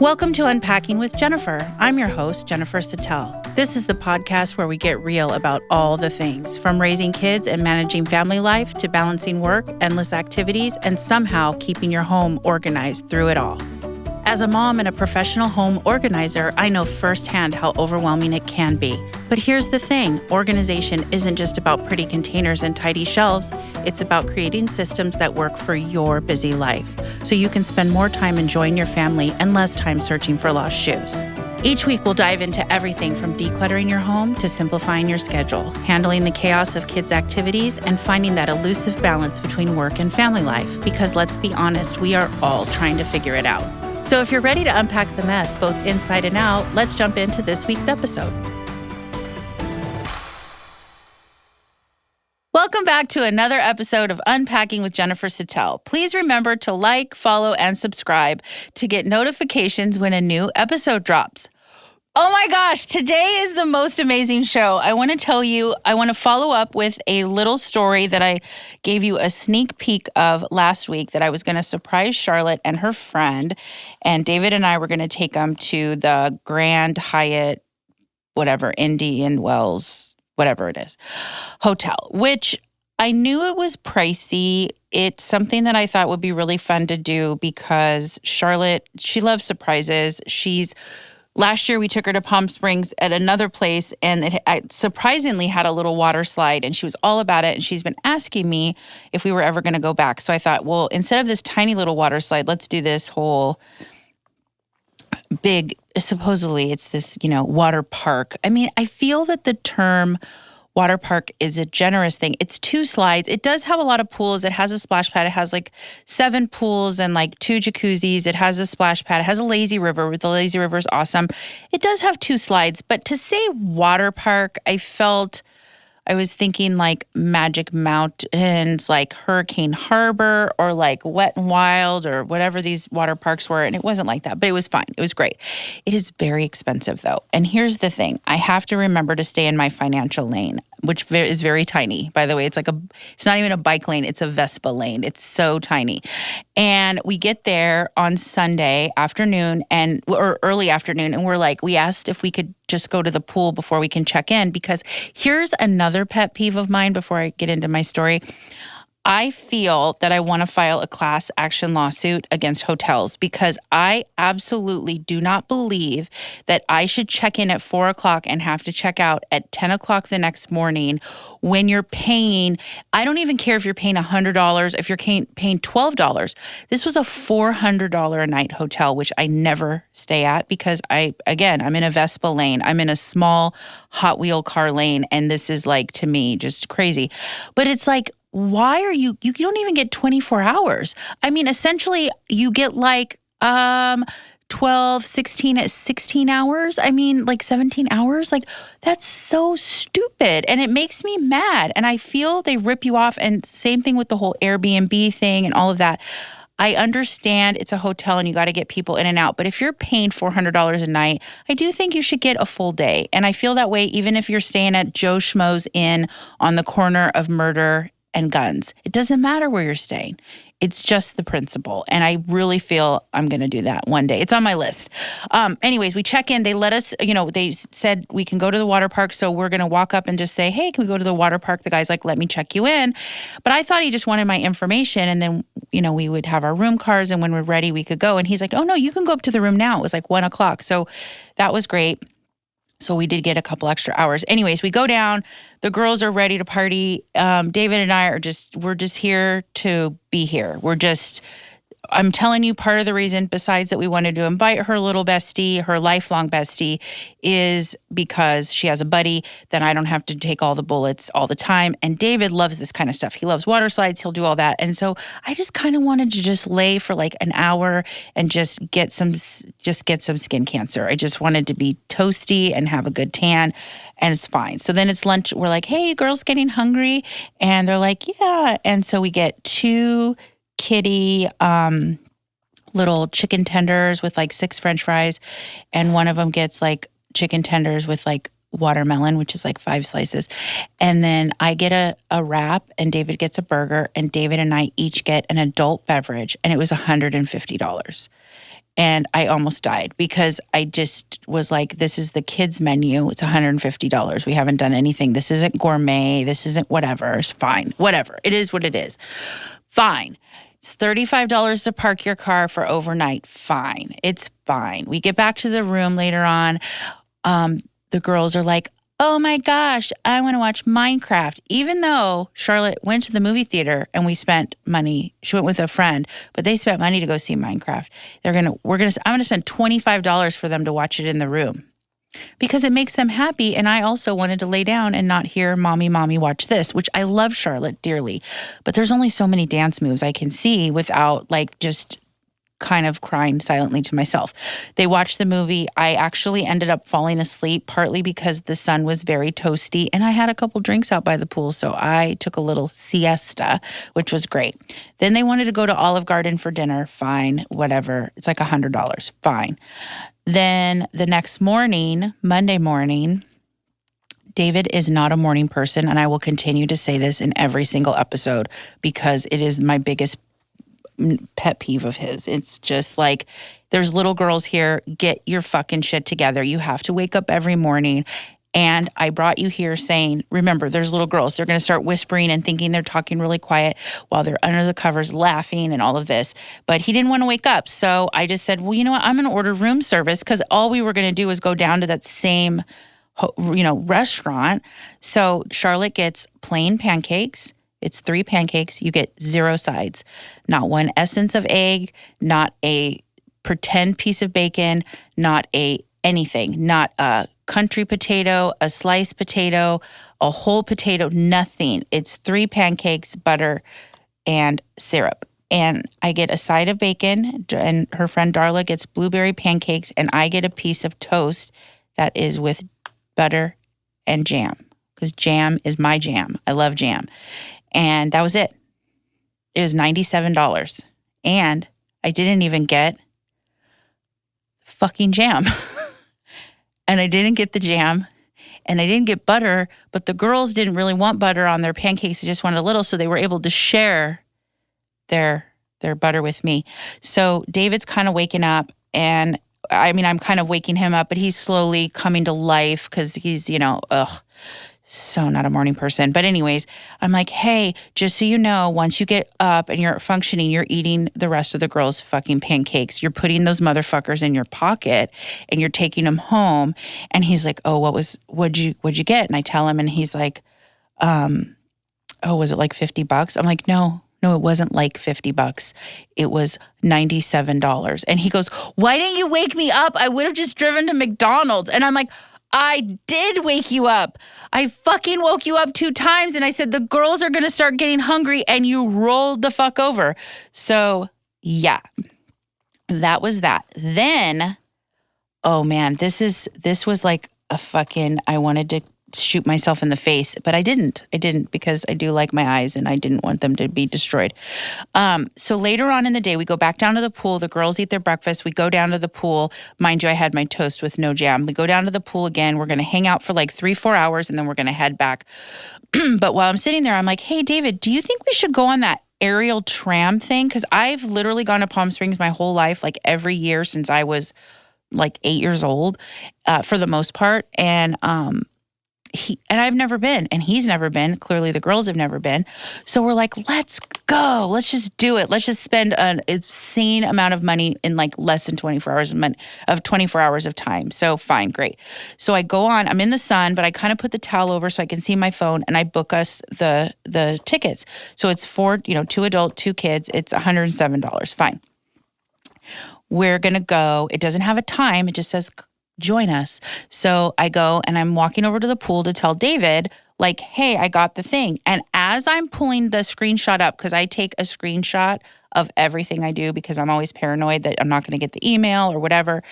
Welcome to Unpacking with Jennifer. I'm your host, Jennifer Satel. This is the podcast where we get real about all the things, from raising kids and managing family life to balancing work, endless activities, and somehow keeping your home organized through it all. As a mom and a professional home organizer, I know firsthand how overwhelming it can be. But here's the thing, organization isn't just about pretty containers and tidy shelves. It's about creating systems that work for your busy life, so you can spend more time enjoying your family and less time searching for lost shoes. Each week, we'll dive into everything from decluttering your home to simplifying your schedule, handling the chaos of kids' activities, and finding that elusive balance between work and family life. Because let's be honest, we are all trying to figure it out. So if you're ready to unpack the mess, both inside and out, let's jump into this week's episode. Welcome back to another episode of Unpacking with Jennifer Satel. Please remember to like, follow, and subscribe to get notifications when a new episode drops. Oh my gosh, today is the most amazing show. I want to follow up with a little story that I gave you a sneak peek of last week that I was going to surprise Charlotte and her friend. And David and I were going to take them to the Grand Hyatt, whatever, Indian Wells, whatever it is, hotel, which I knew it was pricey. It's something that I thought would be really fun to do because Charlotte, she loves surprises. Last year, we took her to Palm Springs at another place, and it surprisingly had a little water slide, and she was all about it, and she's been asking me if we were ever going to go back. So I thought, well, instead of this tiny little water slide, let's do this whole big, supposedly it's this, water park. I mean, I feel that the term water park is a generous thing. It's 2 slides. It does have a lot of pools. It has a splash pad. It has 7 pools and 2 jacuzzis. It has a splash pad. It has a lazy river. The lazy river is awesome. It does have 2 slides. But to say water park, I was thinking Magic Mountains, Hurricane Harbor, or Wet and Wild, or whatever these water parks were. And it wasn't like that, but it was fine. It was great. It is very expensive, though. And here's the thing. I have to remember to stay in my financial lane, which is very tiny. By the way, it's not even a bike lane. It's a Vespa lane. It's so tiny. And we get there on Sunday afternoon or early afternoon. And we asked if we could just go to the pool before we can check in, because here's another pet peeve of mine before I get into my story. I feel that I want to file a class action lawsuit against hotels because I absolutely do not believe that I should check in at 4 o'clock and have to check out at 10 o'clock the next morning when you're paying. I don't even care if you're paying $100, if you're paying $12. This was a $400 a night hotel, which I never stay at because I'm in a Vespa lane. I'm in a small Hot Wheel car lane. And this is to me, just crazy. But it's why are you don't even get 24 hours. I mean, essentially you get 12, 16 hours. I mean, 17 hours. That's so stupid. And it makes me mad. And I feel they rip you off. And same thing with the whole Airbnb thing and all of that. I understand it's a hotel and you got to get people in and out. But if you're paying $400 a night, I do think you should get a full day. And I feel that way even if you're staying at Joe Schmo's Inn on the corner of Murder and Guns. It doesn't matter where you're staying. It's just the principle. And I really feel I'm going to do that one day. It's on my list. Anyways, we check in. They let us, they said we can go to the water park. So we're going to walk up and just say, hey, can we go to the water park? The guy's let me check you in. But I thought he just wanted my information. And then, we would have our room cards. And when we're ready, we could go. And he's like, oh, no, you can go up to the room now. It was 1 o'clock. So that was great. So we did get a couple extra hours. Anyways, we go down. The girls are ready to party. David and I we're just here to be here. I'm telling you, part of the reason, besides that we wanted to invite her little bestie, her lifelong bestie, is because she has a buddy that I don't have to take all the bullets all the time. And David loves this kind of stuff. He loves water slides. He'll do all that. And so I just kind of wanted to just lay for an hour and just get some skin cancer. I just wanted to be toasty and have a good tan. And it's fine. So then it's lunch. We're like, hey, girls getting hungry? And they're like, yeah. And so we get 2 kitty little chicken tenders with 6 French fries, and one of them gets chicken tenders with watermelon, which is like 5 slices. And then I get a wrap and David gets a burger and David and I each get an adult beverage and it was $150. And I almost died because I just was like, this is the kids' menu. It's $150. We haven't done anything. This isn't gourmet. This isn't whatever. It's fine. Whatever. It is what it is. Fine. It's $35 to park your car for overnight. Fine. It's fine. We get back to the room later on. The girls are like, oh my gosh, I want to watch Minecraft. Even though Charlotte went to the movie theater and we spent money, she went with a friend, but they spent money to go see Minecraft. I'm going to spend $25 for them to watch it in the room because it makes them happy. And I also wanted to lay down and not hear mommy, watch this, which I love Charlotte dearly, but there's only so many dance moves I can see without like just kind of crying silently to myself. They watched the movie. I actually ended up falling asleep, partly because the sun was very toasty and I had a couple drinks out by the pool. So I took a little siesta, which was great. Then they wanted to go to Olive Garden for dinner. Fine, whatever. It's like $100. Fine. Then the next morning, Monday morning, David is not a morning person. And I will continue to say this in every single episode because it is my biggest pet peeve of his. It's just like, there's little girls here, get your fucking shit together. You have to wake up every morning. And I brought you here saying, remember, there's little girls. They're going to start whispering and thinking they're talking really quiet while they're under the covers laughing and all of this. But he didn't want to wake up. So I just said, well, you know what? I'm going to order room service because all we were going to do was go down to that same, restaurant. So Charlotte gets plain pancakes. It's 3 pancakes. You get 0 sides. Not one essence of egg, not a pretend piece of bacon, not a anything, not a country potato, a sliced potato, a whole potato, nothing. It's 3 pancakes, butter, and syrup. And I get a side of bacon, and her friend Darla gets blueberry pancakes, and I get a piece of toast that is with butter and jam, because jam is my jam. I love jam. And that was it. It was $97. And I didn't even get fucking jam. And I didn't get the jam. And I didn't get butter. But the girls didn't really want butter on their pancakes. They just wanted a little. So they were able to share their butter with me. So David's kind of waking up. And I mean, I'm kind of waking him up. But he's slowly coming to life because he's, so not a morning person. But anyways, I'm like, hey, just so you know, once you get up and you're functioning, you're eating the rest of the girls' fucking pancakes. You're putting those motherfuckers in your pocket and you're taking them home. And he's like, oh, what'd you get? And I tell him and he's like, was it like $50? I'm like, no, it wasn't like $50. It was $97. And he goes, why didn't you wake me up? I would have just driven to McDonald's. And I'm like, I did wake you up. I fucking woke you up 2 times and I said, the girls are going to start getting hungry and you rolled the fuck over. So yeah, that was that. Then, oh man, this was like a fucking, I wanted to shoot myself in the face, but I didn't because I do like my eyes and I didn't want them to be destroyed. So later on in the day, we go back down to the pool. The girls eat their breakfast. We go down to the pool. Mind you, I had my toast with no jam. We go down to the pool again. We're going to hang out for like 3-4 hours and then we're going to head back. But while I'm sitting there, I'm like, hey, David, do you think we should go on that aerial tram thing? Because I've literally gone to Palm Springs my whole life, like every year since I was like 8 years old, for the most part. And I've never been, and he's never been. Clearly, the girls have never been. So we're like, let's go. Let's just do it. Let's just spend an insane amount of money in like less than 24 hours of time. So fine, great. So I go on. I'm in the sun, but I kind of put the towel over so I can see my phone, and I book us the tickets. So it's 2 adult, 2 kids. It's $107. Fine. We're gonna go. It doesn't have a time. It just says join us. So I go and I'm walking over to the pool to tell David, like, hey, I got the thing. And as I'm pulling the screenshot up, because I take a screenshot of everything I do because I'm always paranoid that I'm not going to get the email or whatever.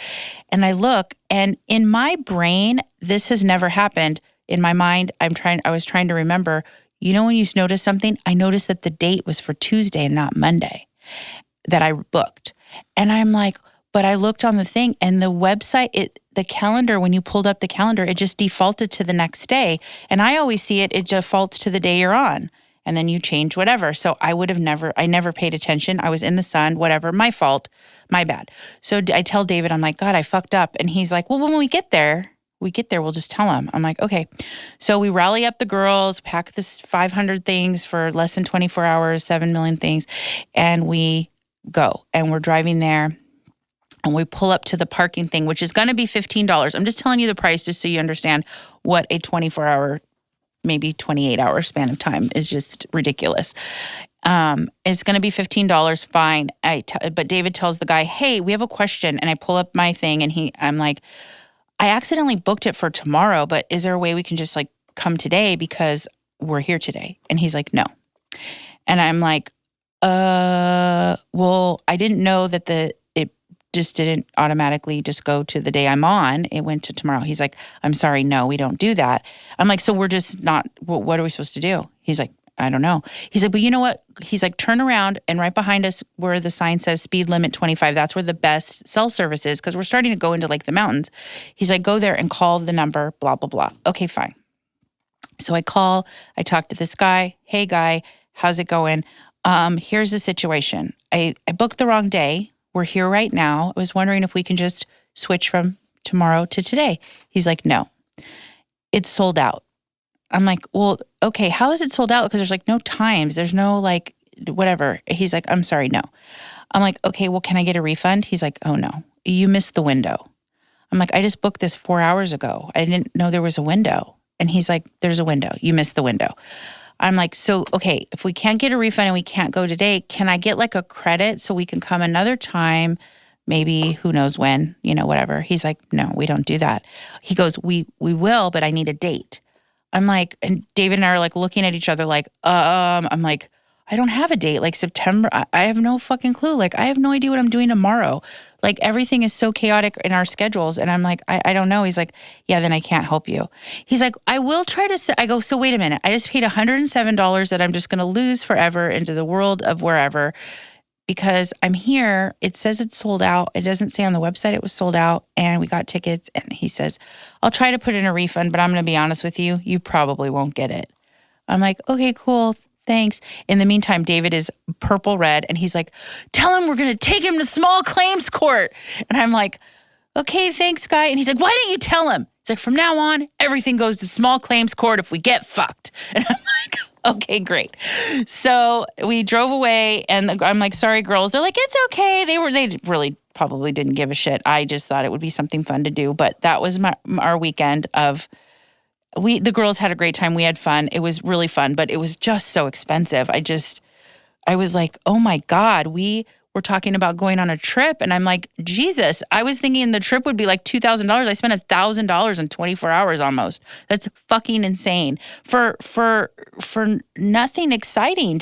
And I look, and in my brain, this has never happened. In my mind, I was trying to remember, when you notice something, I noticed that the date was for Tuesday and not Monday that I booked. And I'm like, But I looked on the thing and the website, the calendar, when you pulled up the calendar, it just defaulted to the next day. And I always see it defaults to the day you're on. And then you change whatever. So I never paid attention. I was in the sun, whatever, my fault, my bad. So I tell David, I'm like, God, I fucked up. And he's like, well, when we get there, we'll just tell him. I'm like, okay. So we rally up the girls, pack this 500 things for less than 24 hours, 7 million things. And we go and we're driving there. And we pull up to the parking thing, which is going to be $15. I'm just telling you the price just so you understand what a 24-hour, maybe 28-hour span of time is just ridiculous. It's going to be $15, fine. But David tells the guy, hey, we have a question. And I pull up my thing and I'm like, I accidentally booked it for tomorrow, but is there a way we can just like come today because we're here today? And he's like, no. And I'm like, well, I didn't know that it just didn't automatically just go to the day I'm on. It went to tomorrow. He's like, I'm sorry, no, we don't do that. I'm like, so we're just not, what are we supposed to do? He's like, I don't know. He's like, but you know what? He's like, turn around and right behind us where the sign says speed limit 25, that's where the best cell service is because we're starting to go into like the mountains. He's like, go there and call the number, blah, blah, blah. Okay, fine. So I talk to this guy. Hey guy, how's it going? Here's the situation. I booked the wrong day. We're here right now. I was wondering if we can just switch from tomorrow to today. He's like, no, it's sold out. I'm like, well, okay, how is it sold out? Because there's like no times. There's no like whatever. He's like, I'm sorry, no. I'm like, okay, well, can I get a refund? He's like, oh no, you missed the window. I'm like, I just booked this 4 hours ago. I didn't know there was a window. And he's like, there's a window. You missed the window. I'm like, so, okay, if we can't get a refund and we can't go today, can I get like a credit so we can come another time, maybe who knows when, whatever. He's like, no, we don't do that. He goes, we will, but I need a date. I'm like, and David and I are like looking at each other like, I'm like, I don't have a date. Like September, I have no fucking clue. Like, I have no idea what I'm doing tomorrow. Like, everything is so chaotic in our schedules. And I'm like, I don't know. He's like, yeah, then I can't help you. He's like, I will try to, I go, so wait a minute. I just paid $107 that I'm just going to lose forever into the world of wherever because I'm here. It says it's sold out. It doesn't say on the website it was sold out and we got tickets. And he says, I'll try to put in a refund, but I'm going to be honest with you. You probably won't get it. I'm like, okay, cool. Thanks. In the meantime, David is purple red and he's like, tell him we're going to take him to small claims court. And I'm like, okay, thanks, guy. And he's like, why didn't you tell him? It's like, from now on, everything goes to small claims court if we get fucked. And I'm like, okay, great. So we drove away and I'm like, sorry, girls. They're like, it's okay. They really probably didn't give a shit. I just thought it would be something fun to do. But that was our weekend of the girls had a great time. We had fun. It was really fun, but it was just so expensive. I was like, oh my God, we were talking about going on a trip. And I'm like, Jesus, I was thinking the trip would be like $2,000. I spent $1,000 in 24 hours almost. That's fucking insane for nothing exciting.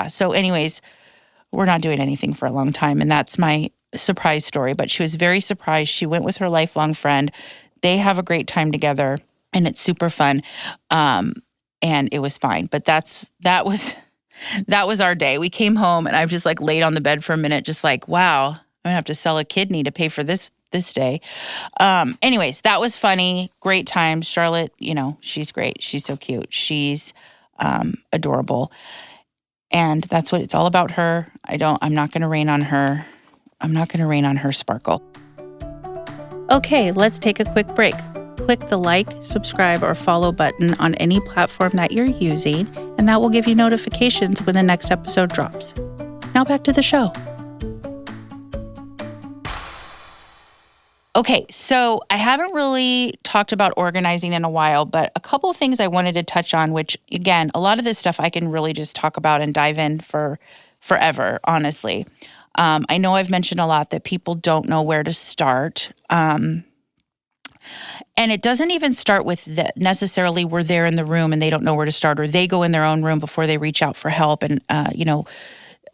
So anyways, we're not doing anything for a long time. And that's my surprise story. But she was very surprised. She went with her lifelong friend. They have a great time together. And it's super fun, and it was fine. But that was our day. We came home, and I just like laid on the bed for a minute, just like, wow, I'm gonna have to sell a kidney to pay for this day. Anyways, that was funny. Great time. Charlotte, she's great. She's so cute. She's adorable, and that's what it's all about. Her. I'm not gonna rain on her. I'm not gonna rain on her sparkle. Okay, let's take a quick break. Click the like, subscribe, or follow button on any platform that you're using, and that will give you notifications when the next episode drops. Now back to the show. Okay, so I haven't really talked about organizing in a while, but a couple of things I wanted to touch on, which, again, a lot of this stuff I can really just talk about and dive in for forever, honestly. I know I've mentioned a lot that people don't know where to start. And it doesn't even start with necessarily we're there in the room and they don't know where to start, or they go in their own room before they reach out for help and,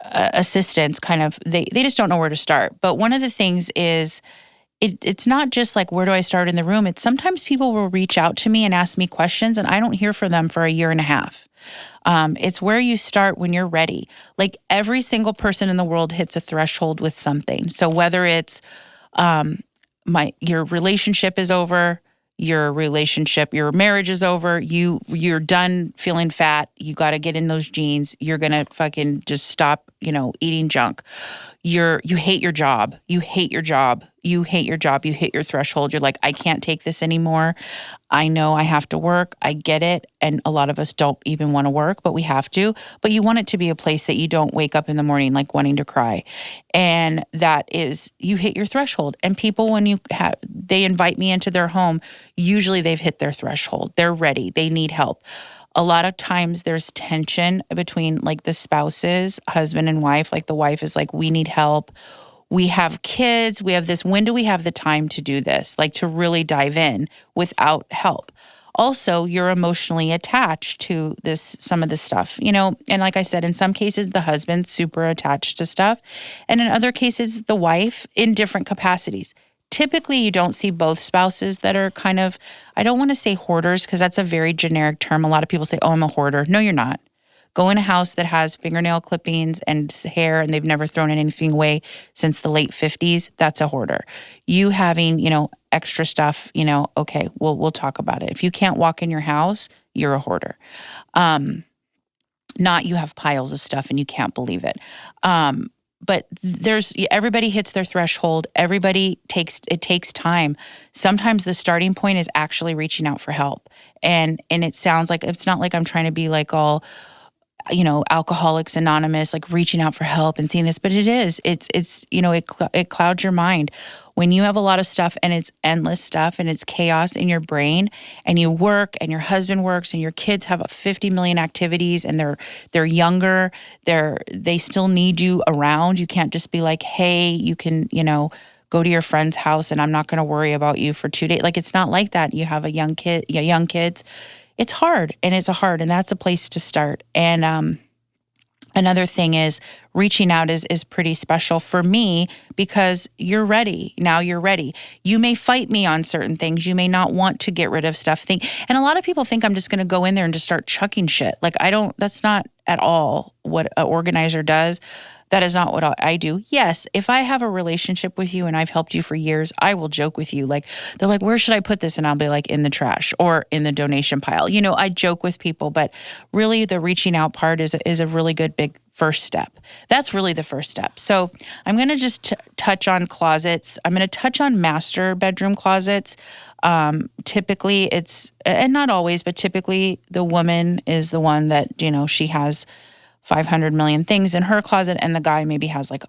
assistance kind of, they just don't know where to start. But one of the things is it's not just like, where do I start in the room? It's sometimes people will reach out to me and ask me questions and I don't hear from them for a year and a half. It's where you start when you're ready. Like every single person in the world hits a threshold with something. So whether it's your relationship is over, your marriage is over, you're done feeling fat, you got to get in those jeans, you're going to fucking just stop, eating junk. You hate your job. You hate your job. You hate your job. You hit your threshold. You're like, I can't take this anymore. I know I have to work. I get it. And a lot of us don't even want to work, but we have to. But you want it to be a place that you don't wake up in the morning like wanting to cry. And that is, you hit your threshold. And people, when they invite me into their home, usually they've hit their threshold. They're ready. They need help. A lot of times there's tension between like the spouses, husband and wife. Like the wife is like, we need help. We have kids. We have this. When do we have the time to do this? Like to really dive in without help. Also, you're emotionally attached to some of this stuff, and like I said, in some cases, the husband's super attached to stuff. And in other cases, the wife in different capacities. Typically, you don't see both spouses that are kind of, I don't want to say hoarders because that's a very generic term. A lot of people say, oh, I'm a hoarder. No, you're not. Go in a house that has fingernail clippings and hair and they've never thrown anything away since the late 50s. That's a hoarder. You having, extra stuff, okay, we'll talk about it. If you can't walk in your house, you're a hoarder. Not you have piles of stuff and you can't believe it. But everybody hits their threshold. It takes time. Sometimes the starting point is actually reaching out for help. And it sounds like, it's not like I'm trying to be like all, Alcoholics Anonymous, like reaching out for help and seeing this, but it is. It clouds your mind. When you have a lot of stuff and it's endless stuff and it's chaos in your brain and you work and your husband works and your kids have 50 million activities and they're younger, they still need you around. You can't just be like, hey, you can, go to your friend's house and I'm not going to worry about you for 2 days. Like, it's not like that. You have young kids. It's hard, and that's a place to start. And another thing is reaching out is pretty special for me because you're ready. Now you're ready. You may fight me on certain things. You may not want to get rid of stuff. And a lot of people think I'm just going to go in there and just start chucking shit. Like that's not at all what an organizer does. That is not what I do. Yes, if I have a relationship with you and I've helped you for years, I will joke with you. Like, they're like, where should I put this? And I'll be like, in the trash or in the donation pile. I joke with people, but really the reaching out part is a really good big first step. That's really the first step. So I'm going to just touch on closets. I'm going to touch on master bedroom closets. Typically and not always, but typically the woman is the one that, she has 500 million things in her closet, and the guy maybe has like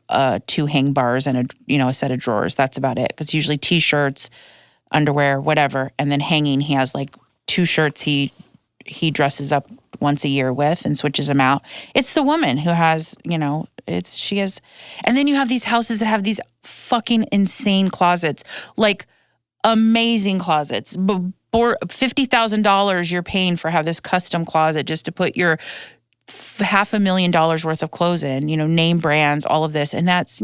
2 hang bars and a set of drawers. That's about it. Because usually t-shirts, underwear, whatever, and then hanging, he has like 2 shirts he dresses up once a year with and switches them out. It's the woman who has, she has, and then you have these houses that have these fucking insane closets, like amazing closets. $50,000 you're paying for have this custom closet just to put your $500,000 worth of clothes in, name brands, all of this. And that's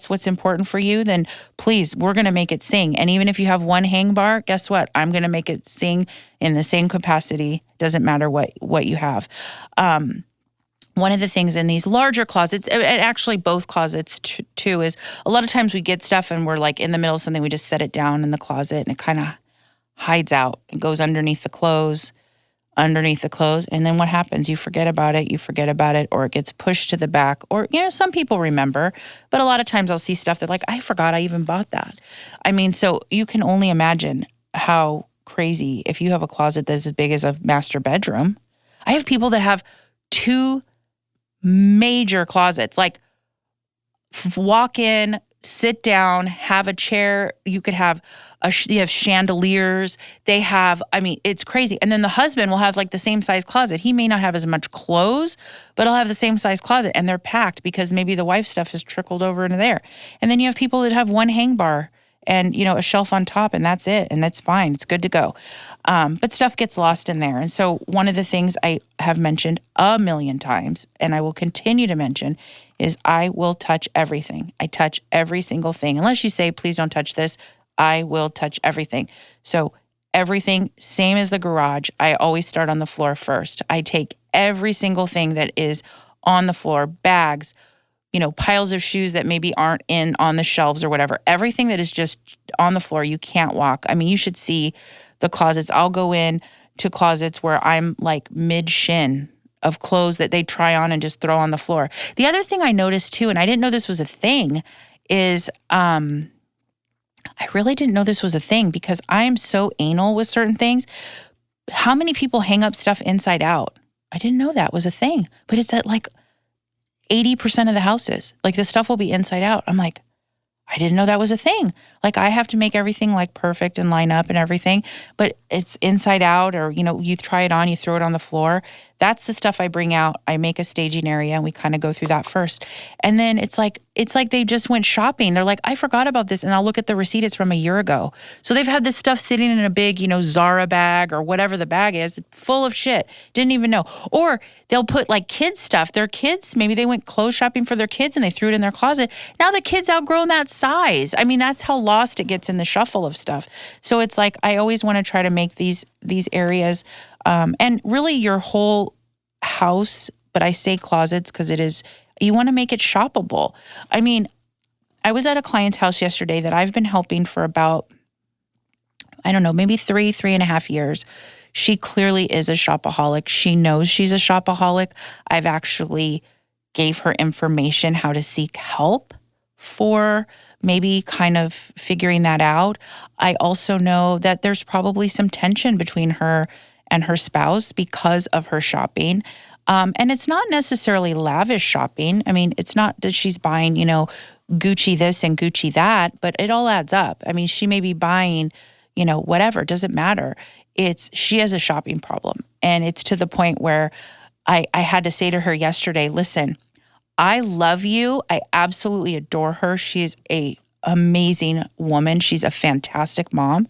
what's important for you, then please, we're going to make it sing. And even if you have one hang bar, guess what? I'm going to make it sing in the same capacity. Doesn't matter what you have. One of the things in these larger closets, and actually both closets too, is a lot of times we get stuff and we're like in the middle of something, we just set it down in the closet and it kind of hides out. It goes underneath the clothes. And then what happens? You forget about it, or it gets pushed to the back, or, some people remember, but a lot of times I'll see stuff that like, I forgot I even bought that. I mean, so you can only imagine how crazy if you have a closet that's as big as a master bedroom. I have people that have 2 major closets, like walk in, sit down, have a chair. You could have you have chandeliers. They have, it's crazy. And then the husband will have like the same size closet. He may not have as much clothes, but he'll have the same size closet, and they're packed because maybe the wife stuff has trickled over into there. And then you have people that have one hang bar and, a shelf on top, and that's it. And that's fine. It's good to go. But stuff gets lost in there. And so one of the things I have mentioned a million times, and I will continue to mention, is I will touch everything. I touch every single thing. Unless you say, please don't touch this, I will touch everything. So everything, same as the garage, I always start on the floor first. I take every single thing that is on the floor, bags, piles of shoes that maybe aren't on the shelves or whatever. Everything that is just on the floor, you can't walk. I mean, you should see the closets. I'll go in to closets where I'm like mid-shin of clothes that they try on and just throw on the floor. The other thing I noticed too, and I didn't know this was a thing, is I really didn't know this was a thing because I am so anal with certain things. How many people hang up stuff inside out? I didn't know that was a thing, but it's at like 80% of the houses. Like the stuff will be inside out. I'm like, I didn't know that was a thing. Like I have to make everything like perfect and line up and everything, but it's inside out or, you try it on, you throw it on the floor. That's the stuff I bring out. I make a staging area and we kind of go through that first. And then it's like they just went shopping. They're like, I forgot about this. And I'll look at the receipt. It's from a year ago. So they've had this stuff sitting in a big, Zara bag or whatever the bag is, full of shit. Didn't even know. Or they'll put like kids stuff. Their kids, maybe they went clothes shopping for their kids and they threw it in their closet. Now the kid's outgrown that size. I mean, that's how lost it gets in the shuffle of stuff. So it's like, I always want to try to make these areas, and really your whole house, but I say closets because you want to make it shoppable. I mean, I was at a client's house yesterday that I've been helping for about, I don't know, maybe 3.5 years. She clearly is a shopaholic. She knows she's a shopaholic. I've actually gave her information how to seek help for maybe kind of figuring that out. I also know that there's probably some tension between her and her spouse because of her shopping. And it's not necessarily lavish shopping. I mean, it's not that she's buying, Gucci this and Gucci that, but it all adds up. I mean, she may be buying, whatever, it doesn't matter. She has a shopping problem. And it's to the point where I had to say to her yesterday, listen, I love you. I absolutely adore her. She is an amazing woman. She's a fantastic mom.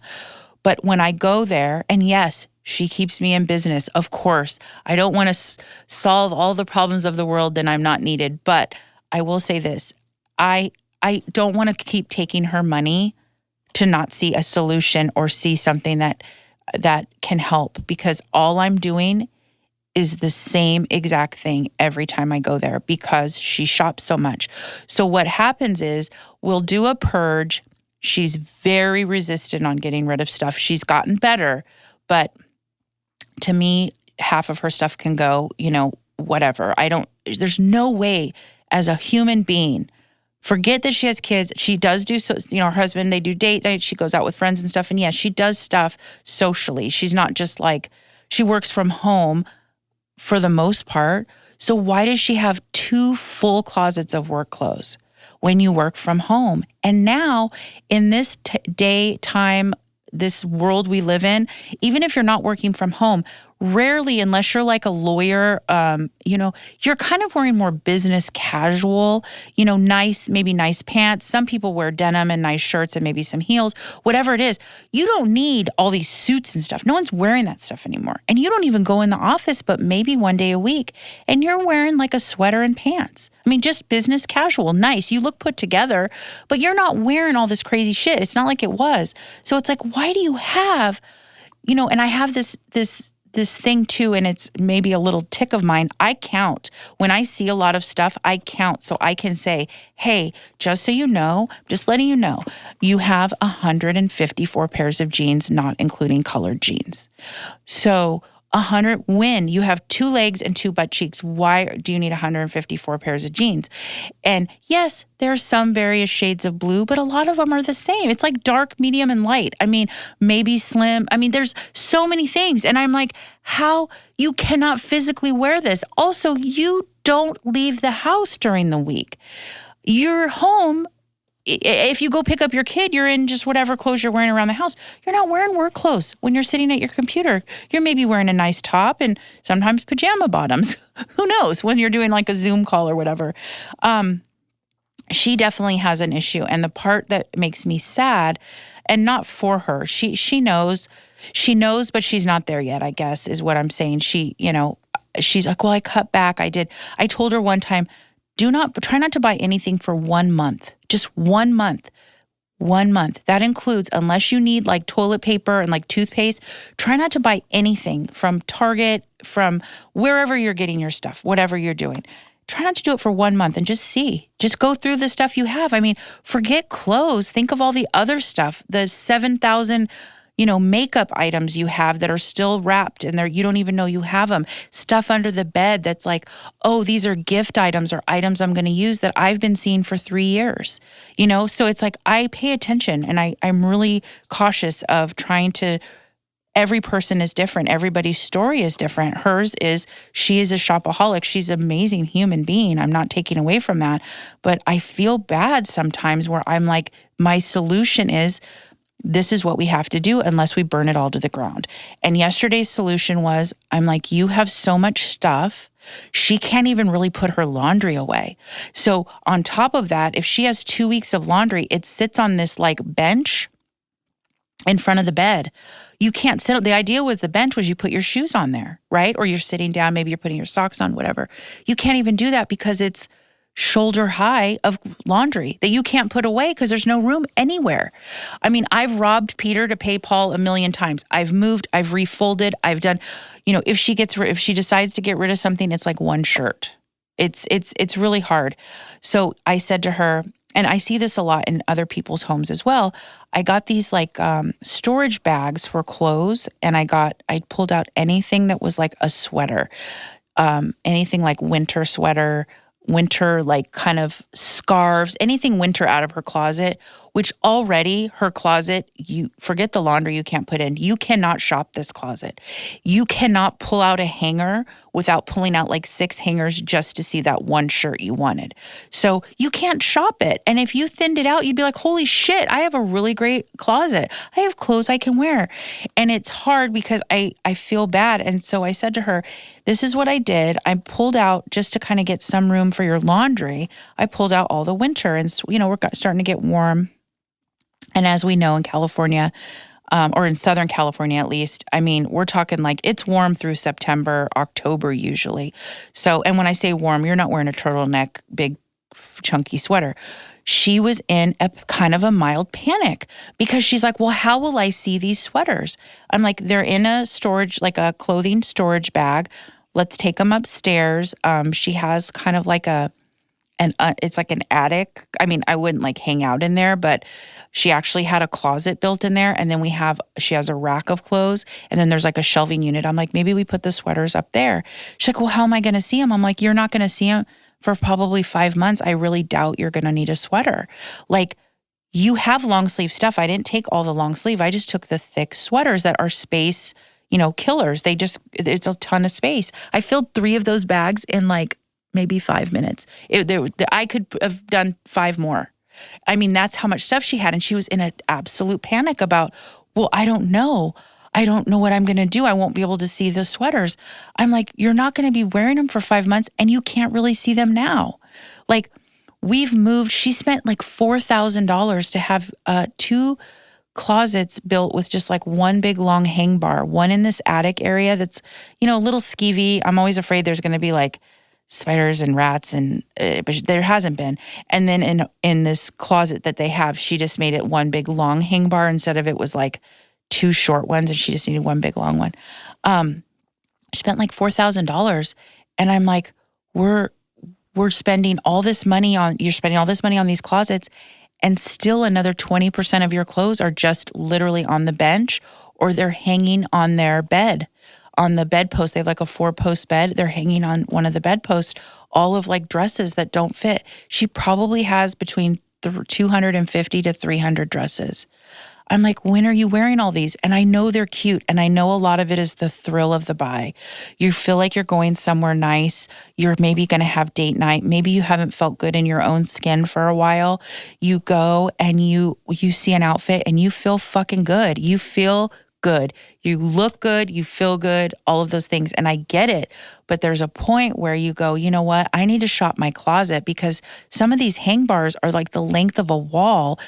But when I go there, and yes, she keeps me in business, of course. I don't want to solve all the problems of the world, then I'm not needed. But I will say this. I don't want to keep taking her money to not see a solution or see something that can help, because all I'm doing is the same exact thing every time I go there because she shops so much. So what happens is we'll do a purge. She's very resistant on getting rid of stuff. She's gotten better, but to me, half of her stuff can go, whatever. There's no way as a human being, forget that she has kids. She does do, her husband, they do date night. She goes out with friends and stuff. And yes, she does stuff socially. She's not just like, she works from home for the most part. So why does she have 2 full closets of work clothes when you work from home? And now in this daytime, this world we live in, even if you're not working from home, rarely, unless you're like a lawyer, you're kind of wearing more business casual, maybe nice pants. Some people wear denim and nice shirts and maybe some heels, whatever it is. You don't need all these suits and stuff. No one's wearing that stuff anymore. And you don't even go in the office, but maybe one day a week. And you're wearing like a sweater and pants. I mean, just business casual, nice. You look put together, but you're not wearing all this crazy shit. It's not like it was. So it's like, why do you have, and I have this thing too, and it's maybe a little tick of mine. I count. When I see a lot of stuff, I count so I can say, hey, just so you know, just letting you know, you have 154 pairs of jeans, not including colored jeans. So 100, when you have 2 legs and 2 butt cheeks, why do you need 154 pairs of jeans? And yes, there's some various shades of blue, but a lot of them are the same. It's like dark, medium, and light. I mean, maybe slim. I mean, there's so many things. And I'm like, how you cannot physically wear this? Also, you don't leave the house during the week. You're home. If you go pick up your kid, you're in just whatever clothes you're wearing around the house. You're not wearing work clothes when you're sitting at your computer. You're maybe wearing a nice top and sometimes pajama bottoms. Who knows, when you're doing like a Zoom call or whatever. She definitely has an issue. And the part that makes me sad, and not for her, she knows, but she's not there yet, I guess, is what I'm saying. She's like, well, I cut back. I told her one time, try not to buy anything for 1 month, just 1 month. 1 month. That includes, unless you need like toilet paper and like toothpaste, try not to buy anything from Target, from wherever you're getting your stuff, whatever you're doing. Try not to do it for 1 month and just see. Just go through the stuff you have. I mean, forget clothes. Think of all the other stuff, the 7,000 makeup items you have that are still wrapped and you don't even know you have them. Stuff under the bed that's like, oh, these are gift items or items I'm going to use that I've been seeing for 3 years. So it's like I pay attention and I'm really cautious of trying to. Every person is different. Everybody's story is different. Hers is, she is a shopaholic. She's an amazing human being. I'm not taking away from that. But I feel bad sometimes where I'm like, my solution is, this is what we have to do unless we burn it all to the ground. And yesterday's solution was, I'm like, you have so much stuff. She can't even really put her laundry away. So on top of that, if she has 2 weeks of laundry, it sits on this like bench in front of the bed. You can't sit. The idea was the bench was you put your shoes on there, right? Or you're sitting down, maybe you're putting your socks on, whatever. You can't even do that because it's shoulder high of laundry that you can't put away because there's no room anywhere. I mean, I've robbed Peter to pay Paul a million times. I've moved, I've refolded, I've done, if she decides to get rid of something, it's like one shirt. It's really hard. So I said to her, and I see this a lot in other people's homes as well, I got these like storage bags for clothes, and I pulled out anything that was like a sweater, anything like winter sweater, winter like kind of scarves, anything winter out of her closet, which already her closet, you forget the laundry you can't put in. You cannot shop this closet. You cannot pull out a hanger without pulling out like 6 hangers just to see that one shirt you wanted. So you can't shop it. And if you thinned it out, you'd be like, holy shit, I have a really great closet. I have clothes I can wear. And it's hard because I feel bad. And so I said to her, this is what I did. I pulled out, just to kind of get some room for your laundry, I pulled out all the winter. And, we're starting to get warm. And as we know in California, or in Southern California at least, I mean, we're talking like it's warm through September, October usually. So, and when I say warm, you're not wearing a turtleneck, big chunky sweater. She was in a kind of a mild panic because she's like, well, how will I see these sweaters? I'm like, they're in a storage, like a clothing storage bag. Let's take them upstairs. She has kind of like it's like an attic. I mean, I wouldn't like hang out in there, but she actually had a closet built in there. And then she has a rack of clothes. And then there's like a shelving unit. I'm like, maybe we put the sweaters up there. She's like, well, how am I going to see them? I'm like, you're not going to see them for probably 5 months. I really doubt you're going to need a sweater. Like, you have long sleeve stuff. I didn't take all the long sleeve. I just took the thick sweaters that are space, killers. It's a ton of space. I filled 3 of those bags in like maybe 5 minutes. I could have done 5 more. I mean, that's how much stuff she had. And she was in an absolute panic about, well, I don't know. I don't know what I'm going to do. I won't be able to see the sweaters. I'm like, you're not going to be wearing them for 5 months and you can't really see them now. Like, we've moved. She spent like $4,000 to have 2 closets built with just like one big long hang bar, one in this attic area that's, a little skeevy. I'm always afraid there's going to be like spiders and rats, but there hasn't been. And then in this closet that they have, she just made it one big long hang bar instead of it was like 2 short ones, and she just needed one big long one. She spent like $4,000, and I'm like, we're spending all this money on. You're spending all this money on these closets, and still another 20% of your clothes are just literally on the bench, or they're hanging on their bed. On the bedpost, they have like a 4-post bed. They're hanging on one of the bedposts, all of like dresses that don't fit. She probably has between 250 to 300 dresses. I'm like, when are you wearing all these? And I know they're cute. And I know a lot of it is the thrill of the buy. You feel like you're going somewhere nice. You're maybe going to have date night. Maybe you haven't felt good in your own skin for a while. You go and you see an outfit and you feel fucking good. You feel good. You look good, you feel good, all of those things. And I get it. But there's a point where you go, you know what? I need to shop my closet because some of these hang bars are like the length of a wall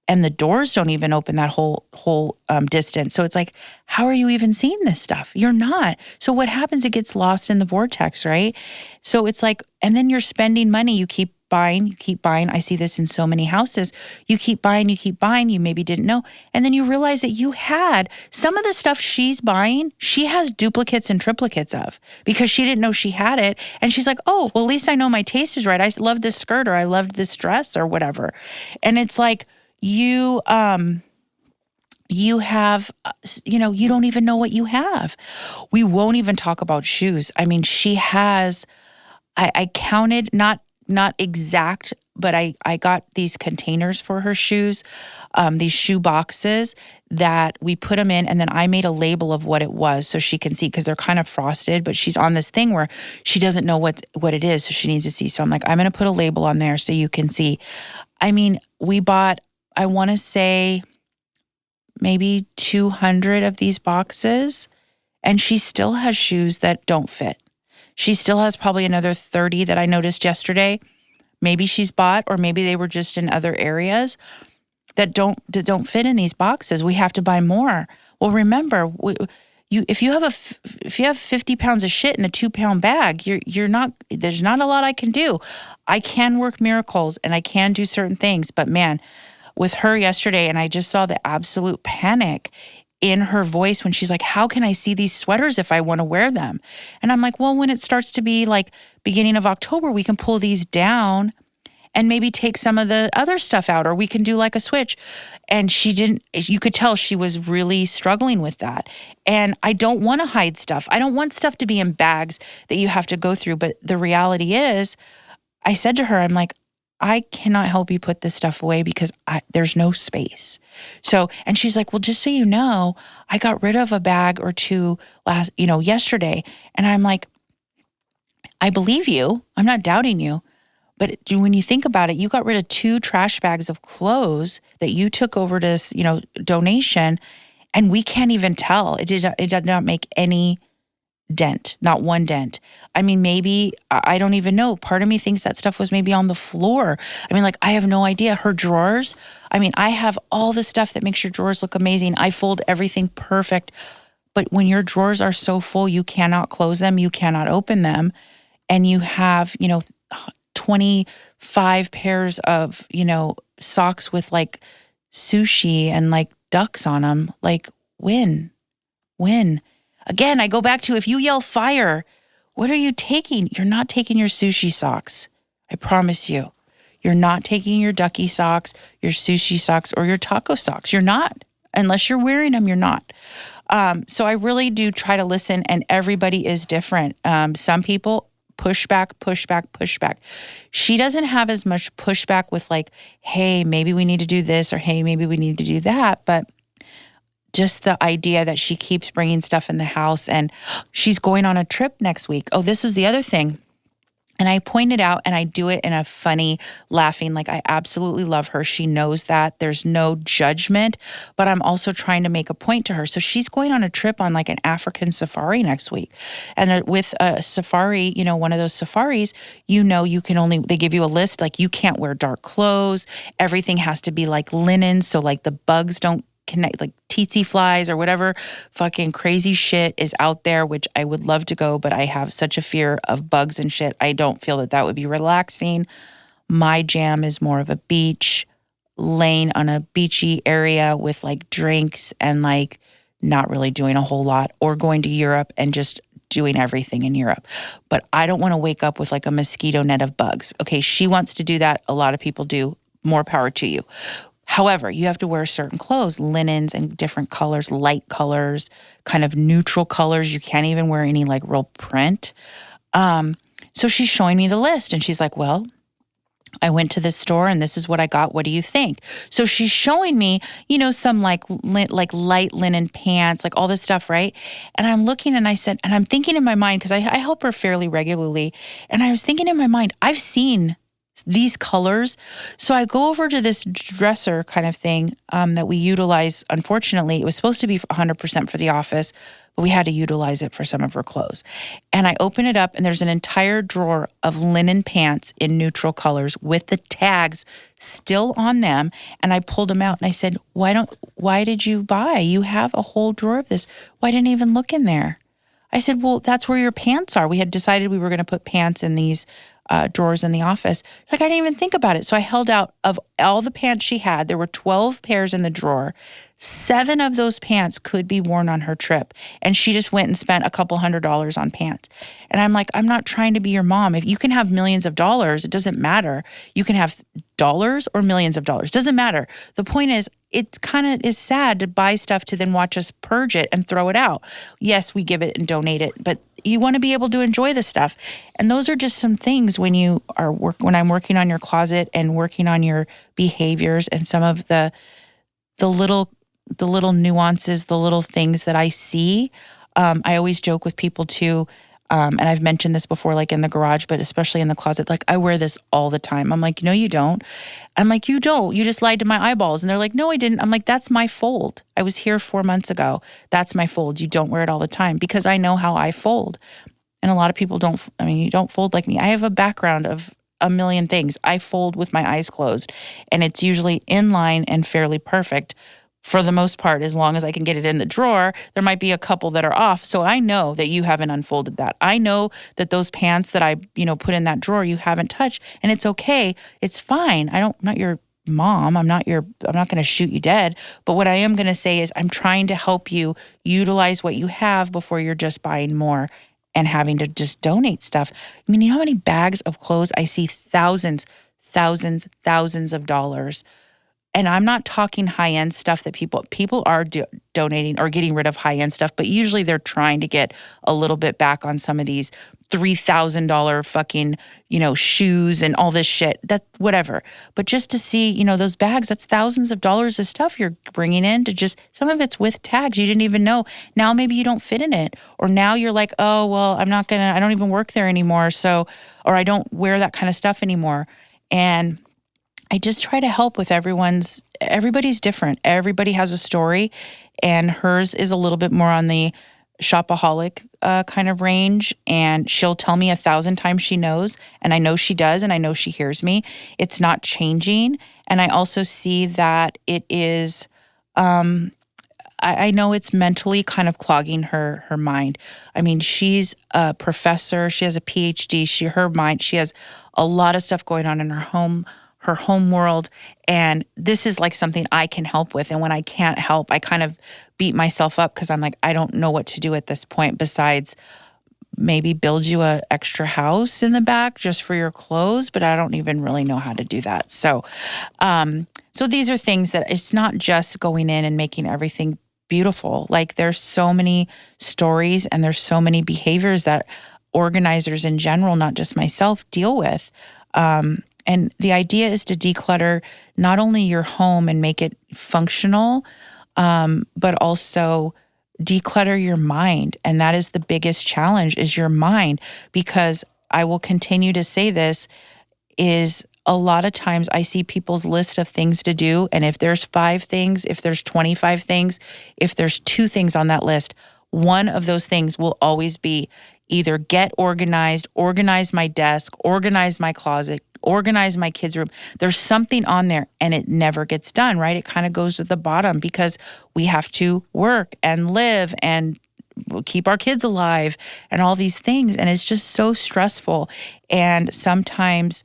and the doors don't even open that whole distance. So it's like, how are you even seeing this stuff? You're not. So what happens? It gets lost in the vortex, right? So it's like, and then you're spending money. You keep buying, you keep buying. I see this in so many houses. You keep buying, you maybe didn't know. And then you realize that you had some of the stuff she's buying, she has duplicates and triplicates of because she didn't know she had it. And she's like, oh, well, at least I know my taste is right. I love this skirt or I loved this dress or whatever. And it's like you have, you don't even know what you have. We won't even talk about shoes. I mean, she has, I counted, not exact, but I got these containers for her shoes, these shoe boxes that we put them in, and then I made a label of what it was so she can see, because they're kind of frosted, but she's on this thing where she doesn't know what it is, so she needs to see. So I'm like, I'm going to put a label on there so you can see. I mean, we bought, I want to say, maybe 200 of these boxes, and she still has shoes that don't fit. She still has probably another 30 that I noticed yesterday. Maybe she's bought, or maybe they were just in other areas that don't fit in these boxes. We have to buy more. Well, remember, if you have 50 pounds of shit in a 2-pound bag, you're not. There's not a lot I can do. I can work miracles and I can do certain things, but man, with her yesterday, and I just saw the absolute panic in her voice when she's like, how can I see these sweaters if I want to wear them? And I'm like, well, when it starts to be like beginning of October, we can pull these down and maybe take some of the other stuff out, or we can do like a switch. And you could tell she was really struggling with that. And I don't want to hide stuff. I don't want stuff to be in bags that you have to go through. But the reality is, I said to her, I'm like, I cannot help you put this stuff away because there's no space. So, and she's like, well, just so you know, I got rid of a bag or two yesterday. And I'm like, I believe you. I'm not doubting you. But when you think about it, you got rid of 2 trash bags of clothes that you took over to, donation, and we can't even tell. It did not make any dent, not one dent. I mean, maybe, I don't even know. Part of me thinks that stuff was maybe on the floor. I mean, like, I have no idea. Her drawers, I mean, I have all the stuff that makes your drawers look amazing. I fold everything perfect. But when your drawers are so full, you cannot close them, you cannot open them, and you have, 25 pairs of, socks with like sushi and like ducks on them. Like, when? Again, I go back to, if you yell fire, what are you taking? You're not taking your sushi socks. I promise you. You're not taking your ducky socks, your sushi socks, or your taco socks. You're not. Unless you're wearing them, you're not. So I really do try to listen, and everybody is different. Some people pushback. She doesn't have as much pushback with like, hey, maybe we need to do this, or hey, maybe we need to do that. But just the idea that she keeps bringing stuff in the house, and she's going on a trip next week. Oh, this was the other thing. And I pointed out, and I do it in a funny, laughing, like I absolutely love her. She knows that. There's no judgment, but I'm also trying to make a point to her. So she's going on a trip on like an African safari next week. And with a safari, one of those safaris, you can only, they give you a list, like you can't wear dark clothes. Everything has to be like linen, so like the bugs don't connect, like tsetse flies or whatever fucking crazy shit is out there, which I would love to go, but I have such a fear of bugs and shit. I don't feel that would be relaxing. My jam is more of a beach, laying on a beachy area with like drinks and like not really doing a whole lot, or going to Europe and just doing everything in Europe. But I don't want to wake up with like a mosquito net of bugs. Okay, she wants to do that. A lot of people do. More power to you. However, you have to wear certain clothes, linens and different colors, light colors, kind of neutral colors. You can't even wear any like real print. So she's showing me the list, and she's like, well, I went to this store and this is what I got. What do you think? So she's showing me, some like light linen pants, like all this stuff, right? And I'm looking, and I said, and I'm thinking in my mind, because I help her fairly regularly. And I was thinking in my mind, I've seen these colors. So I go over to this dresser kind of thing that we utilize. Unfortunately, it was supposed to be 100% for the office, but we had to utilize it for some of her clothes. And I open it up, and there's an entire drawer of linen pants in neutral colors with the tags still on them. And I pulled them out, and I said, why did you buy? You have a whole drawer of this. Why didn't you even look in there? I said, well, that's where your pants are. We had decided we were going to put pants in these drawers in the office. Like, I didn't even think about it. So I held out of all the pants she had. There were 12 pairs in the drawer. 7 of those pants could be worn on her trip. And she just went and spent a couple $100s on pants. And I'm like, I'm not trying to be your mom. If you can have millions of dollars, it doesn't matter. You can have dollars or millions of dollars. Doesn't matter. The point is, it kind of is sad to buy stuff to then watch us purge it and throw it out. Yes, we give it and donate it, but you want to be able to enjoy the stuff. And those are just some things when when I'm working on your closet and working on your behaviors and some of the little nuances, the little things that I see. I always joke with people too. And I've mentioned this before, like in the garage, but especially in the closet, like I wear this all the time. I'm like, no, you don't. I'm like, you don't. You just lied to my eyeballs. And they're like, no, I didn't. I'm like, that's my fold. I was here 4 months ago. That's my fold. You don't wear it all the time because I know how I fold. And a lot of people don't, you don't fold like me. I have a background of a million things. I fold with my eyes closed and it's usually in line and fairly perfect. For the most part, as long as I can get it in the drawer. There might be a couple that are off. So I know that you haven't unfolded that. I know that those pants that I, put in that drawer, you haven't touched, and it's okay. It's fine. I'm not your mom. I'm not going to shoot you dead. But what I am going to say is I'm trying to help you utilize what you have before you're just buying more and having to just donate stuff. You know how many bags of clothes I see? Thousands of dollars. And I'm not talking high-end stuff that people are donating or getting rid of high-end stuff, but usually they're trying to get a little bit back on some of these $3,000 fucking, shoes and all this shit. That whatever. But just to see, those bags, that's thousands of dollars of stuff you're bringing in to just, some of it's with tags you didn't even know. Now maybe you don't fit in it. Or now you're like, oh, well, I don't even work there anymore. So, or I don't wear that kind of stuff anymore. And I just try to help with everybody's different. Everybody has a story, and hers is a little bit more on the shopaholic kind of range, and she'll tell me 1,000 times she knows, and I know she does, and I know she hears me. It's not changing, and I also see that it is, I know it's mentally kind of clogging her mind. She's a professor. She has a PhD. She has a lot of stuff going on in her home world. And this is like something I can help with. And when I can't help, I kind of beat myself up because I'm like, I don't know what to do at this point besides maybe build you a extra house in the back just for your clothes, but I don't even really know how to do that. So these are things that it's not just going in and making everything beautiful. Like there's so many stories and there's so many behaviors that organizers in general, not just myself, deal with. And the idea is to declutter not only your home and make it functional, but also declutter your mind. And that is the biggest challenge, is your mind. Because I will continue to say this, is a lot of times I see people's list of things to do. And if there's 5 things, if there's 25 things, if there's 2 things on that list, one of those things will always be either get organized, organize my desk, organize my closet, organize my kids' room. There's something on there and it never gets done, right? It kind of goes to the bottom because we have to work and live and keep our kids alive and all these things. And it's just so stressful. And sometimes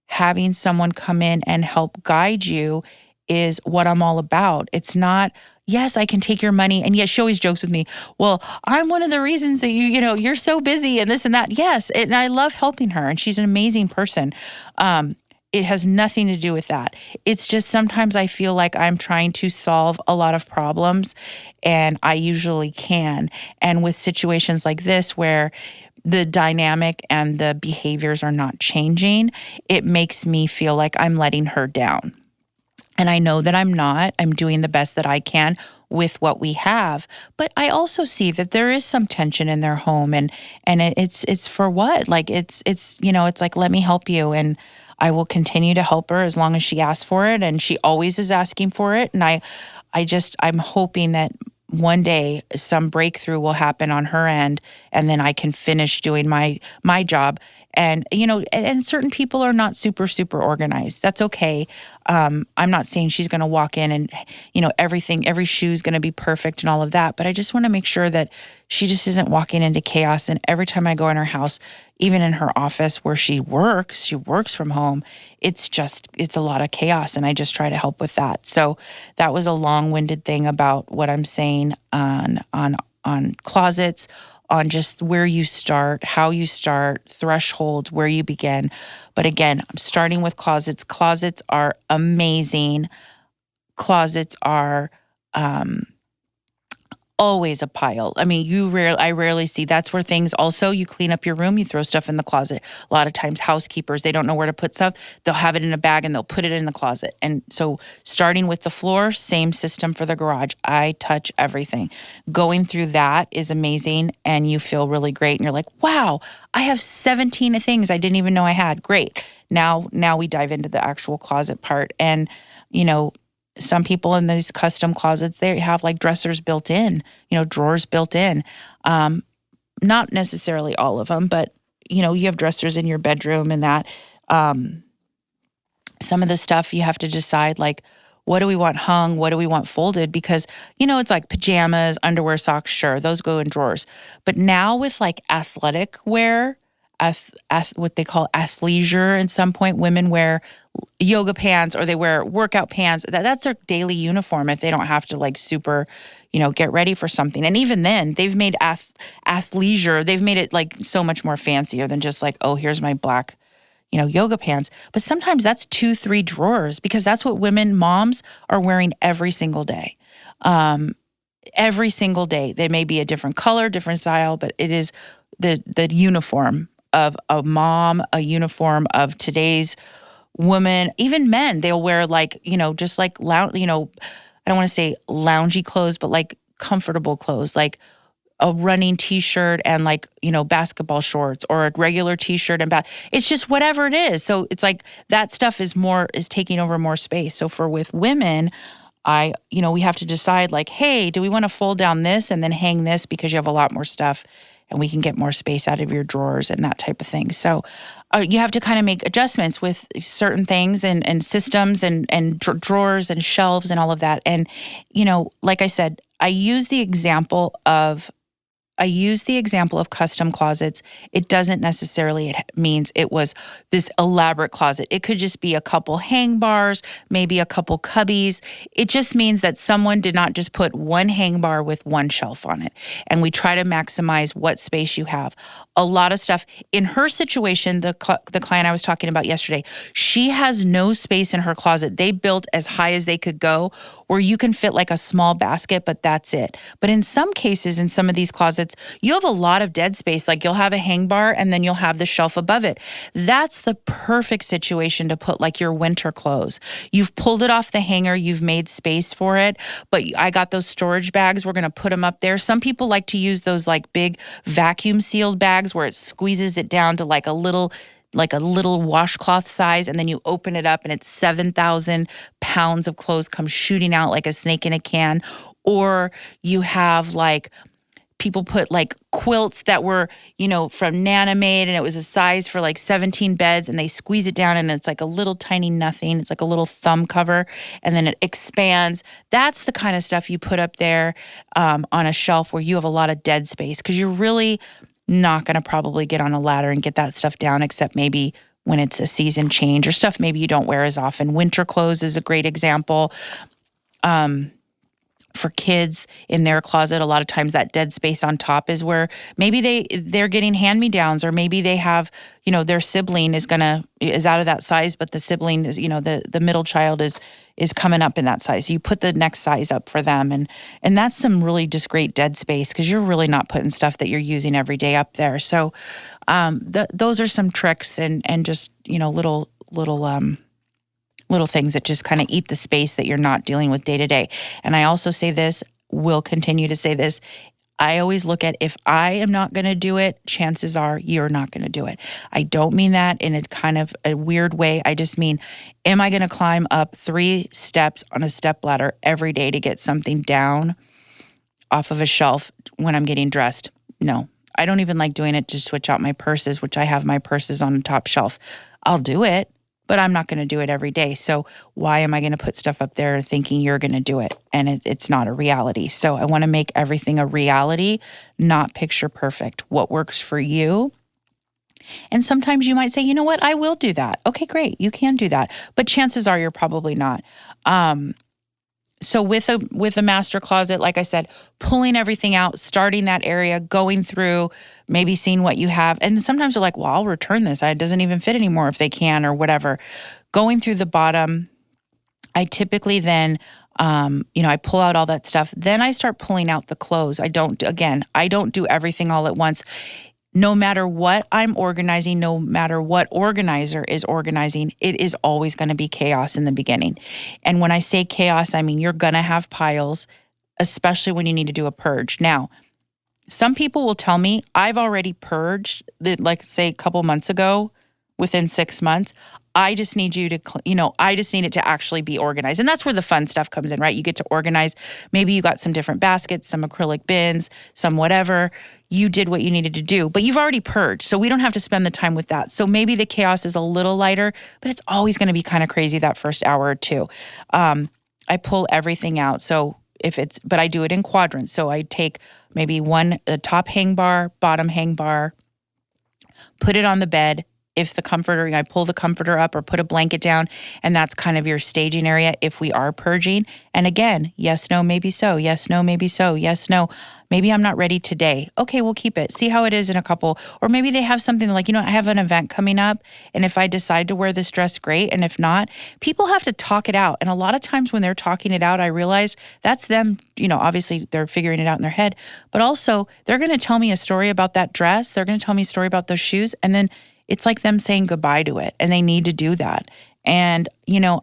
having someone come in and help guide you is what I'm all about. It's not, yes, I can take your money. And yes, she always jokes with me, well, I'm one of the reasons that you're so busy and this and that. Yes, and I love helping her, and she's an amazing person. It has nothing to do with that. It's just sometimes I feel like I'm trying to solve a lot of problems, and I usually can. And with situations like this where the dynamic and the behaviors are not changing, it makes me feel like I'm letting her down. And I know that I'm not. I'm doing the best that I can with what we have. But I also see that there is some tension in their home, and it's for what? Like it's like, let me help you, and I will continue to help her as long as she asks for it, and she always is asking for it. And I'm hoping that one day some breakthrough will happen on her end, and then I can finish doing my job And, and certain people are not super, super organized. That's okay. I'm not saying she's going to walk in and, every shoe is going to be perfect and all of that. But I just want to make sure that she just isn't walking into chaos. And every time I go in her house, even in her office where she works from home, it's a lot of chaos. And I just try to help with that. So that was a long-winded thing about what I'm saying on closets, on just where you start, how you start, thresholds, where you begin. But again, I'm starting with closets. Closets are amazing. Closets are always a pile. I mean, I rarely see. That's where things also, you clean up your room, you throw stuff in the closet. A lot of times housekeepers, they don't know where to put stuff. They'll have it in a bag and they'll put it in the closet. And so starting with the floor, same system for the garage. I touch everything. Going through that is amazing and you feel really great. And you're like, wow, I have 17 things I didn't even know I had. Great. Now we dive into the actual closet part. And, some people in these custom closets, they have like dressers built in, drawers built in. Not necessarily all of them, but, you have dressers in your bedroom and that. Some of the stuff you have to decide, like, what do we want hung? What do we want folded? Because, it's like pajamas, underwear, socks, sure, those go in drawers. But now with like athletic wear, what they call athleisure at some point, women wear yoga pants or they wear workout pants. That's their daily uniform if they don't have to like super, get ready for something. And even then, they've made athleisure, they've made it like so much more fancier than just like, oh, here's my black, yoga pants. But sometimes that's 2-3 drawers because that's what moms are wearing every single day. Every single day. They may be a different color, different style, but it is the uniform of a mom, a uniform of today's woman, even men. They'll wear like, just like, I don't want to say loungy clothes, but like comfortable clothes, like a running t-shirt and like, basketball shorts or a regular t-shirt and it's just whatever it is. So it's like that stuff is taking over more space. So with women, we have to decide like, hey, do we want to fold down this and then hang this because you have a lot more stuff and we can get more space out of your drawers and that type of thing. So you have to kind of make adjustments with certain things and systems and drawers and shelves and all of that. And, like I said, I use the example of custom closets. It doesn't necessarily, it means it was this elaborate closet. It could just be a couple hang bars, maybe a couple cubbies. It just means that someone did not just put one hang bar with one shelf on it. And we try to maximize what space you have. A lot of stuff. In her situation, the client I was talking about yesterday, she has no space in her closet. They built as high as they could go, where you can fit like a small basket, but that's it. But in some cases, in some of these closets, you have a lot of dead space. Like you'll have a hang bar and then you'll have the shelf above it. That's the perfect situation to put like your winter clothes. You've pulled it off the hanger, you've made space for it, but I got those storage bags. We're going to put them up there. Some people like to use those like big vacuum sealed bags where it squeezes it down to like a little washcloth size, and then you open it up and it's 7,000 pounds of clothes come shooting out like a snake in a can. Or you have like, people put like quilts that were, from Nana-made, and it was a size for like 17 beds, and they squeeze it down and it's like a little tiny nothing. It's like a little thumb cover, and then it expands. That's the kind of stuff you put up there on a shelf where you have a lot of dead space, because you're really not going to probably get on a ladder and get that stuff down, except maybe when it's a season change or stuff maybe you don't wear as often. Winter clothes is a great example. For kids in their closet, a lot of times that dead space on top is where maybe they're getting hand-me-downs, or maybe they have, their sibling is out of that size, but the sibling is, the middle child is coming up in that size. So you put the next size up for them. And that's some really just great dead space, because you're really not putting stuff that you're using every day up there. So those are some tricks and just, little things that just kind of eat the space that you're not dealing with day to day. And I also say this, will continue to say this, I always look at, if I am not going to do it, chances are you're not going to do it. I don't mean that in a kind of a weird way. I just mean, am I going to climb up 3 steps on a stepladder every day to get something down off of a shelf when I'm getting dressed? No, I don't even like doing it to switch out my purses, which I have my purses on the top shelf. I'll do it, but I'm not going to do it every day. So why am I going to put stuff up there thinking you're going to do it? And it's not a reality. So I want to make everything a reality, not picture perfect. What works for you? And sometimes you might say, you know what, I will do that. Okay, great. You can do that. But chances are you're probably not. So with a master closet, like I said, pulling everything out, starting that area, going through, maybe seeing what you have. And sometimes they're like, well, I'll return this. It doesn't even fit anymore if they can or whatever. Going through the bottom, I typically then, I pull out all that stuff. Then I start pulling out the clothes. I don't do everything all at once. No matter what I'm organizing, no matter what organizer is organizing, it is always going to be chaos in the beginning. And when I say chaos, I mean you're going to have piles, especially when you need to do a purge. Now, some people will tell me, I've already purged, like say a couple months ago, within 6 months. I just need you to, I just need it to actually be organized. And that's where the fun stuff comes in, right? You get to organize. Maybe you got some different baskets, some acrylic bins, some whatever. You did what you needed to do, but you've already purged. So we don't have to spend the time with that. So maybe the chaos is a little lighter, but it's always going to be kind of crazy that first hour or two. I pull everything out. So but I do it in quadrants. So I take maybe the top hang bar, bottom hang bar, put it on the bed. If I pull the comforter up or put a blanket down, and that's kind of your staging area if we are purging. And again, yes, no, maybe so. Yes, no, maybe so. Yes, no. Maybe I'm not ready today. Okay, we'll keep it. See how it is in a couple. Or maybe they have something like, I have an event coming up, and if I decide to wear this dress, great. And if not, people have to talk it out. And a lot of times when they're talking it out, I realize that's them, obviously they're figuring it out in their head, but also they're going to tell me a story about that dress. They're going to tell me a story about those shoes. And then it's like them saying goodbye to it, and they need to do that. And,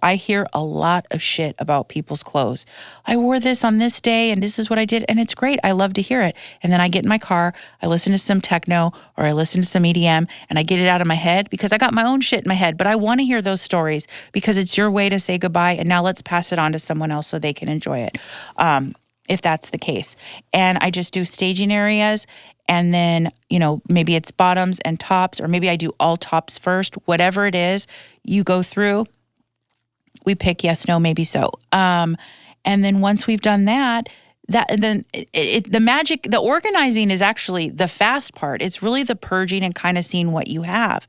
I hear a lot of shit about people's clothes. I wore this on this day, and this is what I did, and it's great. I love to hear it. And then I get in my car, I listen to some techno, or I listen to some EDM, and I get it out of my head because I got my own shit in my head. But I want to hear those stories because it's your way to say goodbye, and now let's pass it on to someone else so they can enjoy it, if that's the case. And I just do staging areas. And then, maybe it's bottoms and tops, or maybe I do all tops first. Whatever it is, you go through, we pick yes, no, maybe so. And then once we've done that, the magic, the organizing is actually the fast part. It's really the purging and kind of seeing what you have.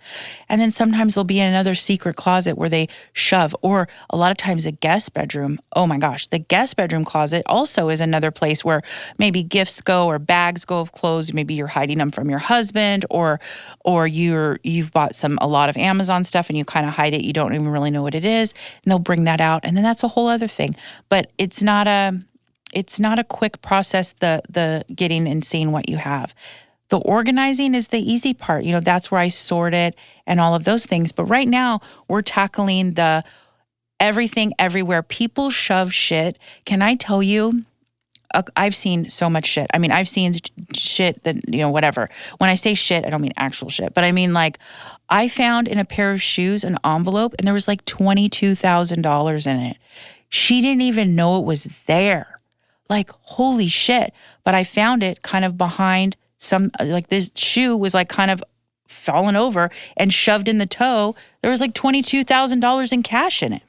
And then sometimes they'll be in another secret closet where they shove, or a lot of times a guest bedroom. Oh my gosh, the guest bedroom closet also is another place where maybe gifts go or bags go of clothes. Maybe you're hiding them from your husband, or you've bought a lot of Amazon stuff and you kind of hide it. You don't even really know what it is, and they'll bring that out. And then that's a whole other thing. But it's not a quick process, the getting and seeing what you have. The organizing is the easy part. That's where I sort it and all of those things. But right now, we're tackling the everything everywhere. People shove shit. Can I tell you, I've seen so much shit. I mean, I've seen shit that, whatever. When I say shit, I don't mean actual shit. But I mean, like, I found in a pair of shoes an envelope, and there was like $22,000 in it. She didn't even know it was there. Like, holy shit. But I found it kind of behind this shoe was like kind of fallen over and shoved in the toe. There was like $22,000 in cash in it.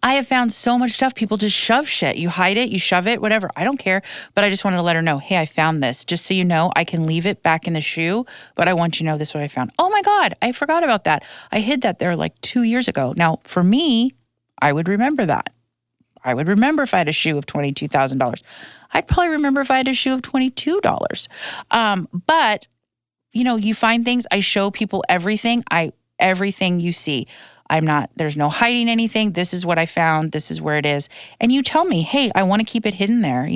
I have found so much stuff. People just shove shit. You hide it, you shove it, whatever. I don't care. But I just wanted to let her know, hey, I found this. Just so you know, I can leave it back in the shoe, but I want you to know this is what I found. Oh my God, I forgot about that. I hid that there like 2 years ago. Now, for me, I would remember that. I would remember if I had a shoe of $22,000. I'd probably remember if I had a shoe of $22. But, you find things. I show people everything. Everything you see. There's no hiding anything. This is what I found. This is where it is. And you tell me, hey, I want to keep it hidden there,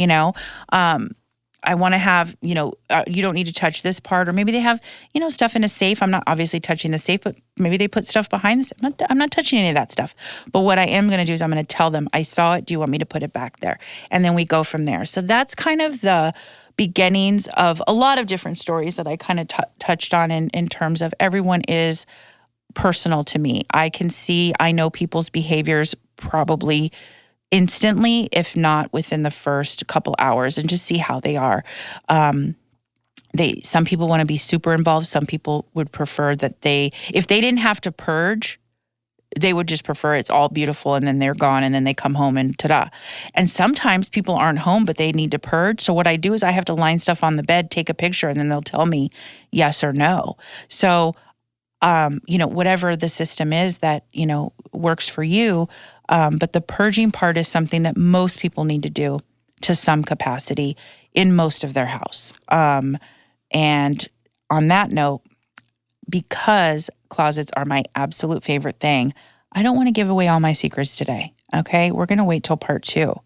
I want to have, you don't need to touch this part. Or maybe they have, stuff in a safe. I'm not obviously touching the safe, but maybe they put stuff behind the safe. I'm not touching any of that stuff. But what I am going to do is I'm going to tell them, I saw it. Do you want me to put it back there? And then we go from there. So that's kind of the beginnings of a lot of different stories that I kind of touched on in terms of everyone is personal to me. I know people's behaviors probably instantly, if not within the first couple hours, and just see how they are. Some people want to be super involved. Some people would prefer that if they didn't have to purge, they would just prefer it's all beautiful and then they're gone and then they come home and ta-da. And sometimes people aren't home, but they need to purge. So what I do is I have to line stuff on the bed, take a picture, and then they'll tell me yes or no. So, whatever the system is that, works for you. But the purging part is something that most people need to do to some capacity in most of their house. And on that note, because closets are my absolute favorite thing, I don't want to give away all my secrets today, okay? We're going to wait till part two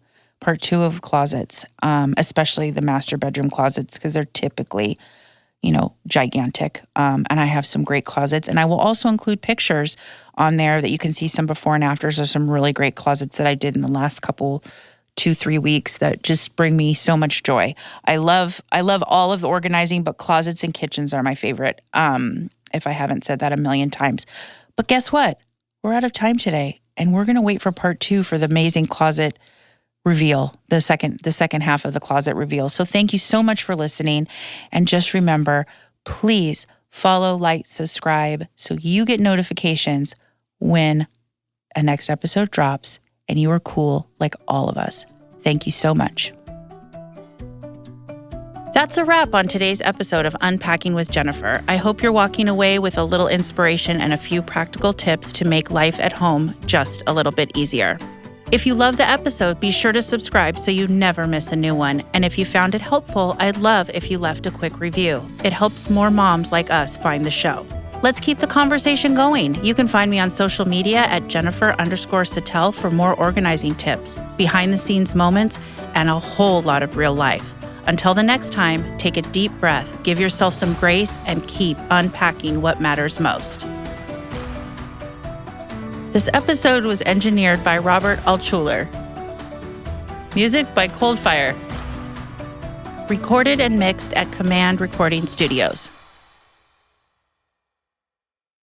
of closets, especially the master bedroom closets, because they're typically, gigantic. And I have some great closets. And I will also include pictures on there that you can see some before and afters of some really great closets that I did in the last 2-3 weeks that just bring me so much joy. I love all of the organizing, but closets and kitchens are my favorite. If I haven't said that a million times. But guess what? We're out of time today, and we're going to wait for part 2 for the amazing closet reveal, the second half of the closet reveal. So thank you so much for listening, and just remember, please follow, like, subscribe so you get notifications when a next episode drops, and you are cool like all of us. Thank you so much. That's a wrap on today's episode of Unpacking with Jennifer. I hope you're walking away with a little inspiration and a few practical tips to make life at home just a little bit easier. If you love the episode, be sure to subscribe so you never miss a new one. And if you found it helpful, I'd love if you left a quick review. It helps more moms like us find the show. Let's keep the conversation going. You can find me on social media at Jennifer_Satel for more organizing tips, behind-the-scenes moments, and a whole lot of real life. Until the next time, take a deep breath, give yourself some grace, and keep unpacking what matters most. This episode was engineered by Robert Altschuler. Music by Coldfire. Recorded and mixed at Command Recording Studios.